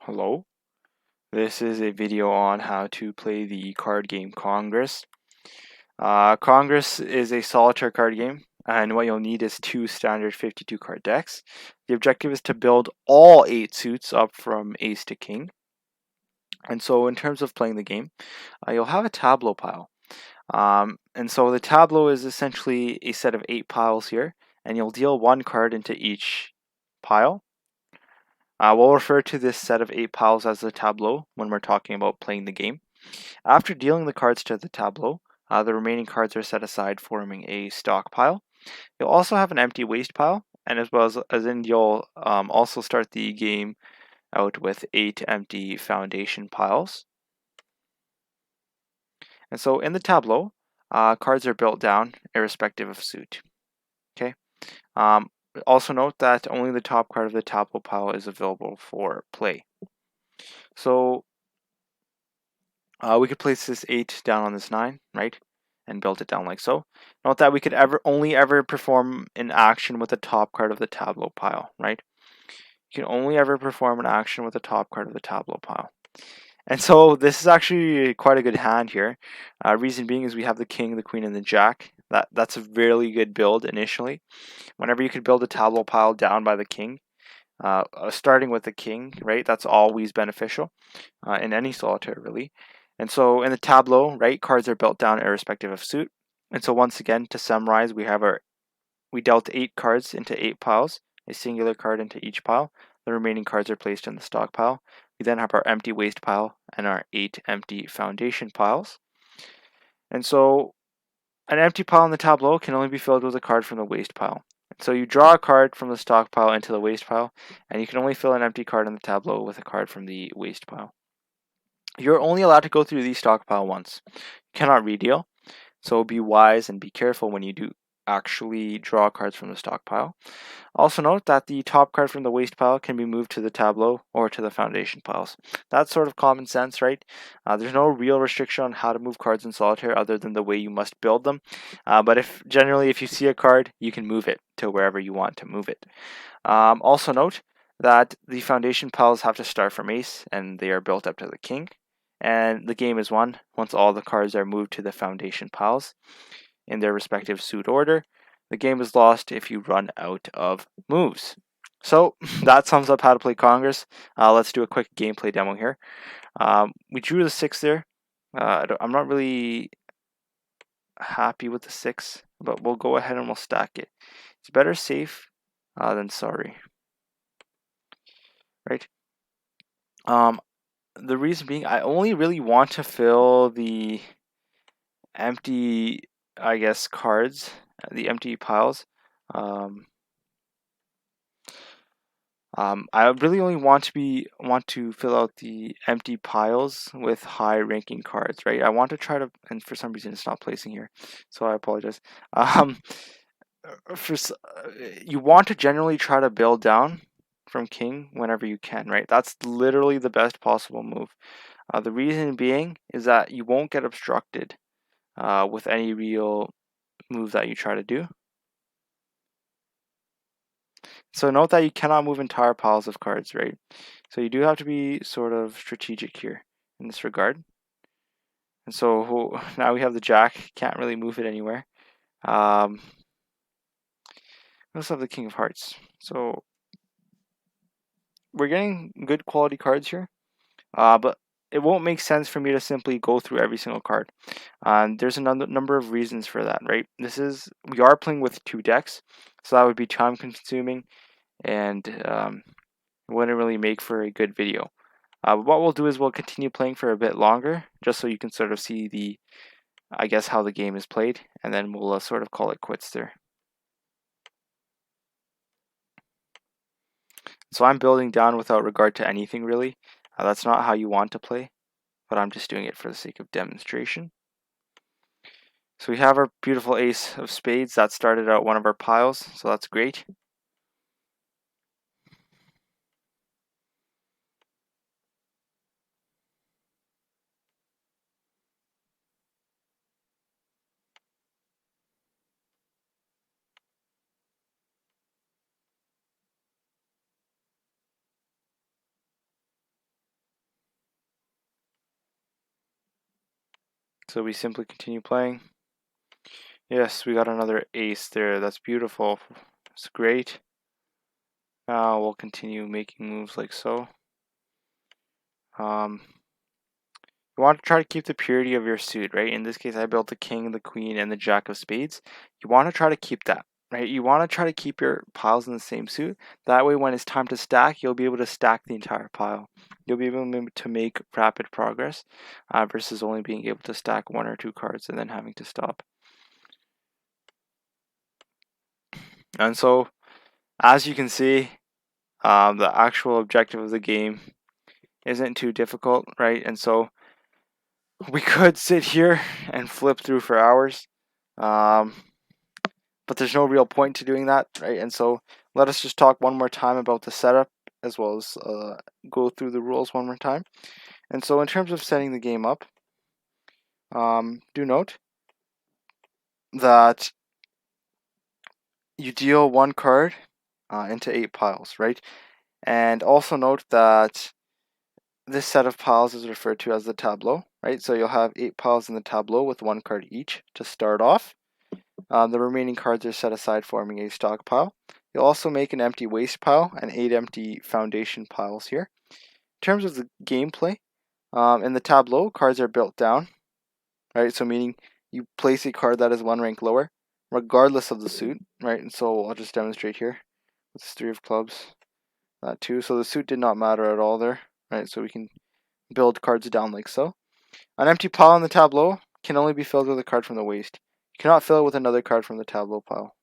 Hello, this is a video on how to play the card game Congress. Congress is a solitaire card game, and what you'll need is two standard 52 card decks. The objective is to build all 8 suits up from ace to king. And so in terms of playing the game, you'll have a tableau pile. And so the tableau is essentially a set of 8 piles here, and you'll deal 1 card into each pile. We'll refer to this set of 8 piles as the tableau when we're talking about playing the game. After dealing the cards to the tableau, the remaining cards are set aside, forming a stockpile. You'll also have an empty waste pile, and as in you'll also start the game out with 8 empty foundation piles. And so in the tableau, cards are built down irrespective of suit. Okay. Also note that only the top card of the tableau pile is available for play. So we could place this 8 down on this 9, right? And build it down like so. Note that we could only ever perform an action with the top card of the tableau pile, right? You can only ever perform an action with the top card of the tableau pile. And so this is actually quite a good hand here. Reason being is we have the king, the queen, and the jack. That's a really good build initially. Whenever you could build a tableau pile down by the king, starting with the king, right? That's always beneficial in any solitaire, really. And so in the tableau, right, cards are built down irrespective of suit. And so once again, to summarize, we dealt 8 cards into 8 piles, a singular card into each pile. The remaining cards are placed in the stockpile. We then have our empty waste pile and our 8 empty foundation piles. And so an empty pile in the tableau can only be filled with a card from the waste pile. So you draw a card from the stockpile into the waste pile, and you can only fill an empty card in the tableau with a card from the waste pile. You're only allowed to go through the stockpile once. You cannot redeal, so be wise and be careful when you do actually draw cards from the stockpile. Also note that the top card from the waste pile can be moved to the tableau or to the foundation piles. That's sort of common sense, right? There's no real restriction on how to move cards in solitaire other than the way you must build them. But if you see a card, you can move it to wherever you want to move it. Also note that the foundation piles have to start from ace and they are built up to the king. And the game is won once all the cards are moved to the foundation piles in their respective suit order. The game is lost if you run out of moves. So that sums up how to play Congress. Let's do a quick gameplay demo here. We drew the 6 there. I'm not really happy with the 6, but we'll go ahead and we'll stack it. It's better safe than sorry. Right? The reason being, I only really want to fill the empty, I guess, cards, the empty piles. I really only want to fill out the empty piles with high ranking cards, right? I want to try to, and for some reason it's not placing here, so I apologize. Um, you want to generally try to build down from king whenever you can, right? That's literally the best possible move. The reason being is that you won't get obstructed with any real move that you try to do. So note that you cannot move entire piles of cards, right? So you do have to be sort of strategic here in this regard. And so now we have the jack, can't really move it anywhere. We also have the king of hearts. So we're getting good quality cards here, but it won't make sense for me to simply go through every single card. There's a number of reasons for that, right? We are playing with 2 decks, so that would be time consuming and wouldn't really make for a good video. What we'll do is we'll continue playing for a bit longer, just so you can sort of see how the game is played, and then we'll sort of call it quits there. So I'm building down without regard to anything really. That's not how you want to play, but I'm just doing it for the sake of demonstration. So we have our beautiful ace of spades that started out one of our piles, so that's great. So we simply continue playing. Yes, we got another ace there. That's beautiful. It's great. Now we'll continue making moves like so. You want to try to keep the purity of your suit, right? In this case, I built the king, the queen, and the jack of spades. You want to try to keep that, right? You want to try to keep your piles in the same suit. That way, when it's time to stack, you'll be able to stack the entire pile. You'll be able to make rapid progress versus only being able to stack 1 or 2 cards and then having to stop. And so, as you can see, the actual objective of the game isn't too difficult, right? And so we could sit here and flip through for hours, but there's no real point to doing that, right? And so let us just talk one more time about the setup as well as go through the rules one more time. And so in terms of setting the game up, do note that you deal 1 card into 8 piles, right? And also note that this set of piles is referred to as the tableau, right? So you'll have 8 piles in the tableau with 1 card each to start off. The remaining cards are set aside, forming a stockpile. You'll also make an empty waste pile and 8 empty foundation piles here. In terms of the gameplay, in the tableau, cards are built down, right? So meaning you place a card that is 1 rank lower, regardless of the suit, right? And so I'll just demonstrate here. It's 3 of clubs, that 2. So the suit did not matter at all there, right? So we can build cards down like so. An empty pile in the tableau can only be filled with a card from the waste. You cannot fill it with another card from the tableau pile.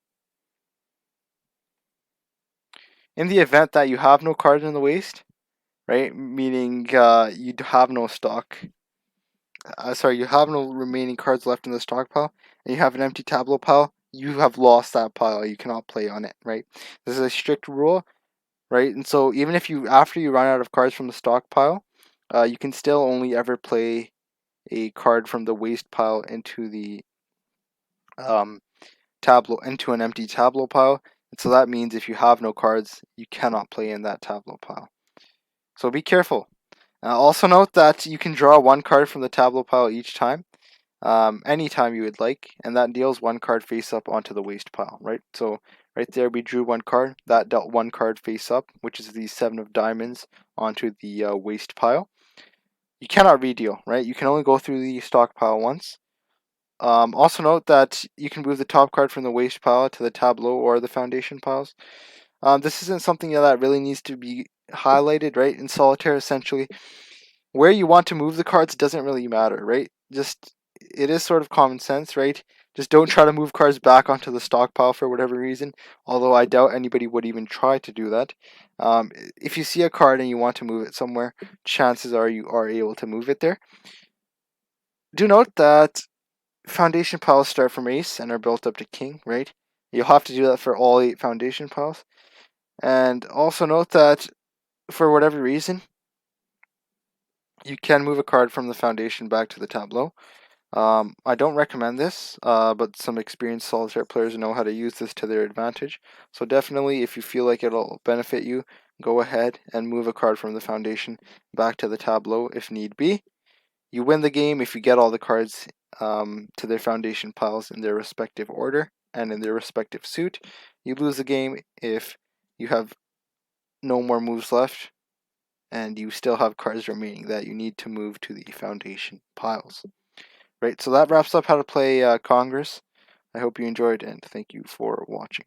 In the event that you have no cards in the waste, right, meaning you have no stock, you have no remaining cards left in the stockpile, and you have an empty tableau pile, you have lost that pile. You cannot play on it, right? This is a strict rule, right? And so even if after you run out of cards from the stockpile, you can still only ever play a card from the waste pile into the tableau, into an empty tableau pile. And so that means if you have no cards, you cannot play in that tableau pile. So be careful. Also note that you can draw 1 card from the tableau pile each time, anytime you would like, and that deals 1 card face up onto the waste pile, right? So right there we drew 1 card, that dealt 1 card face up, which is the 7 of diamonds, onto the waste pile. You cannot redeal, right? You can only go through the stockpile once. Also note that you can move the top card from the waste pile to the tableau or the foundation piles. This isn't something that really needs to be highlighted, right? In solitaire, essentially, where you want to move the cards doesn't really matter, right? Just, it is sort of common sense, right? Just don't try to move cards back onto the stockpile for whatever reason, although I doubt anybody would even try to do that. If you see a card and you want to move it somewhere, chances are you are able to move it there. Do note that foundation piles start from ace and are built up to king, right? You'll have to do that for all 8 foundation piles. And also note that for whatever reason, you can move a card from the foundation back to the tableau. I don't recommend this, but some experienced solitaire players know how to use this to their advantage. So definitely, if you feel like it'll benefit you, go ahead and move a card from the foundation back to the tableau if need be. You win the game if you get all the cards to their foundation piles in their respective order and in their respective suit. You lose the game if you have no more moves left and you still have cards remaining that you need to move to the foundation piles. Right, so that wraps up how to play Congress. I hope you enjoyed and thank you for watching.